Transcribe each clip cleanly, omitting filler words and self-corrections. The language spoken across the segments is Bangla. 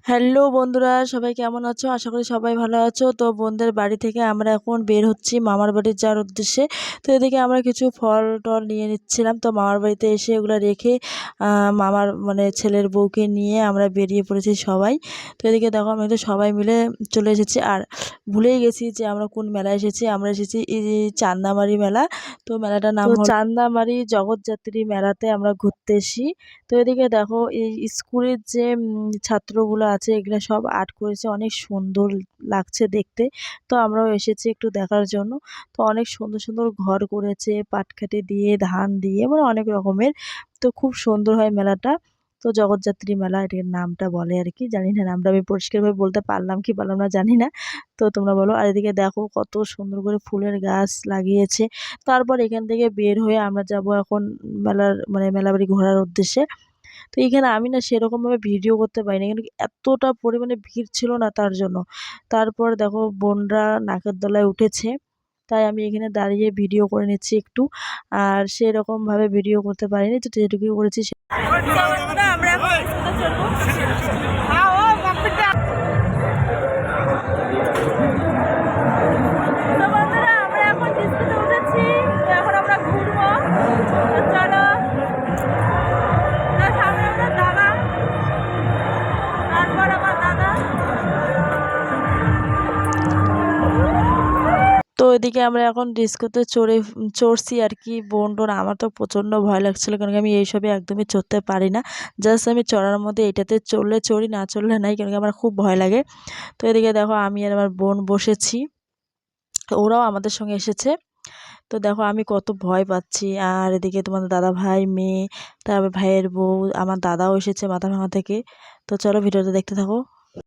হ্যালো বন্ধুরা, সবাই কেমন আছো? আশা করি সবাই ভালো আছো। তো বোনদের বাড়ি থেকে আমরা এখন বের হচ্ছি মামার বাড়ি যাওয়ার উদ্দেশ্যে। তো এদিকে আমরা কিছু ফল টল নিয়ে নিচ্ছিলাম। তো মামার বাড়িতে এসে ওগুলো রেখে মামার মানে ছেলের বউকে নিয়ে আমরা বেরিয়ে পড়েছি সবাই। তো এদিকে দেখো আমরা কিন্তু সবাই মিলে চলে এসেছি। আর ভুলেই গেছি যে আমরা কোন মেলায় এসেছি। আমরা এসেছি এই যে চান্দামারি মেলা। তো মেলাটার নাম হলো চান্দামারি জগৎযাত্রী মেলাতে আমরা ঘুরতে এসেছি। তো এদিকে দেখো এই স্কুলের যে ছাত্রগুলো আছে এগুলো সব আর্ট করেছে, অনেক সুন্দর লাগছে দেখতে। তো আমরাও এসেছি একটু দেখার জন্য। তো অনেক সুন্দর সুন্দর ঘর করেছে পাটকাঠি দিয়ে, ধান দিয়ে, মানে অনেক রকমের। তো খুব সুন্দর হয় মেলাটা। তো জগৎযাত্রী মেলা এটার নামটা বলে আর কি, জানি না নামটা আমি পরিষ্কারভাবে বলতে পারলাম কি পারলাম না জানি না। তো তোমরা বলো। আর এদিকে দেখো কত সুন্দর করে ফুলের গাছ লাগিয়েছে। তারপর এখান থেকে বের হয়ে আমরা যাব এখন মেলার মানে মেলাবাড়ি ঘোরার উদ্দেশ্যে। তো এখানে আমি না সেরকমভাবে ভিডিও করতে পারিনি, কিন্তু এতটা পরিমাণে ভিড় ছিল না তার জন্য। তারপর দেখো বোনরা নাকের দলায় উঠেছে, তাই আমি এখানে দাঁড়িয়ে ভিডিও করে নিচ্ছি একটু। আর সেরকমভাবে ভিডিও করতে পারিনি, তো যেটুকুই করেছি আমরা এখন তো এদিকে আমরা এখন ডিস্কোতে চড়ছি আর কি, বোন টোন। আমার তো প্রচণ্ড ভয় লাগছিলো, কারণ আমি এইসবে একদমই চড়তে পারি না। জাস্ট আমি চড়ার মধ্যে এটাতে চড়লে চড়ি, না চড়লে নাই, কারণ আমার খুব ভয় লাগে। তো এদিকে দেখো আমি আর আমার বোন বসেছি, ওরাও আমাদের সঙ্গে এসেছে। তো দেখো আমি কত ভয় পাচ্ছি। আর এদিকে তোমাদের দাদা ভাই মেয়ে, তারপর ভাইয়ের বউ, আমার দাদাও এসেছে মাথা ভাঙা থেকে। তো চলো ভিডিওটা দেখতে থাকো।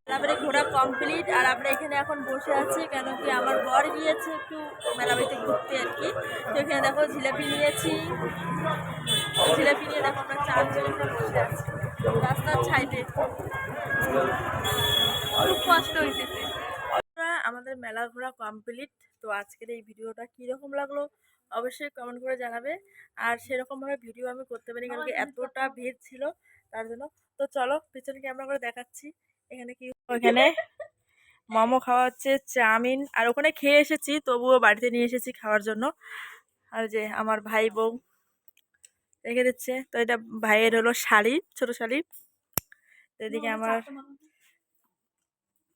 মেলাবাড়ি ঘোরা কমপ্লিট, আর আমরা এখানে এখন বসে আছি, কেন কি আমার বর গিয়েছে একটু মেলাবাড়িতে ঘুরতে আর কি। তো এখানে দেখো জিলাপি নিয়েছি, জিলাপি নিয়ে দেখো আমরা চারজন এখানে বসে আছি রাস্তার ছাইতে। খুব কষ্ট হইতেছে। আমাদের মেলা ঘোরা কমপ্লিট। তো আজকের এই ভিডিওটা কীরকম লাগলো অবশ্যই কমেন্ট করে জানাবে। আর সেরকমভাবে ভিডিও আমি করতে পারি, কারণ কি এতটা ভিড় ছিল তার জন্য। তো চলো পিছনে ক্যামেরা করে দেখাচ্ছি এখানে কি। ওখানে মোমো খাওয়া হচ্ছে, চাউমিন, আর ওখানে খেয়ে এসেছি, তবুও বাড়িতে নিয়ে এসেছি খাওয়ার জন্য। আর যে আমার ভাই বউ রেখে দিচ্ছে। তো এটা ভাইয়ের হলো শাড়ি, ছোট শাড়ি। এদিকে আমার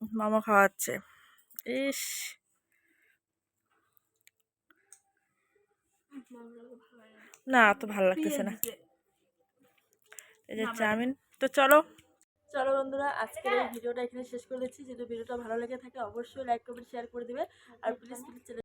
মোমো খাওয়া হচ্ছে। ইস, না তো ভালো লাগতেছে না এই যে চাউমিন। তো চলো চলো বন্ধুরা, আজকের এই ভিডিওটা এখানে শেষ করে দিচ্ছি। যদি ভিডিওটা ভালো লেগে থাকে অবশ্যই লাইক কমেন্ট শেয়ার করে দিবে। আর প্লিজ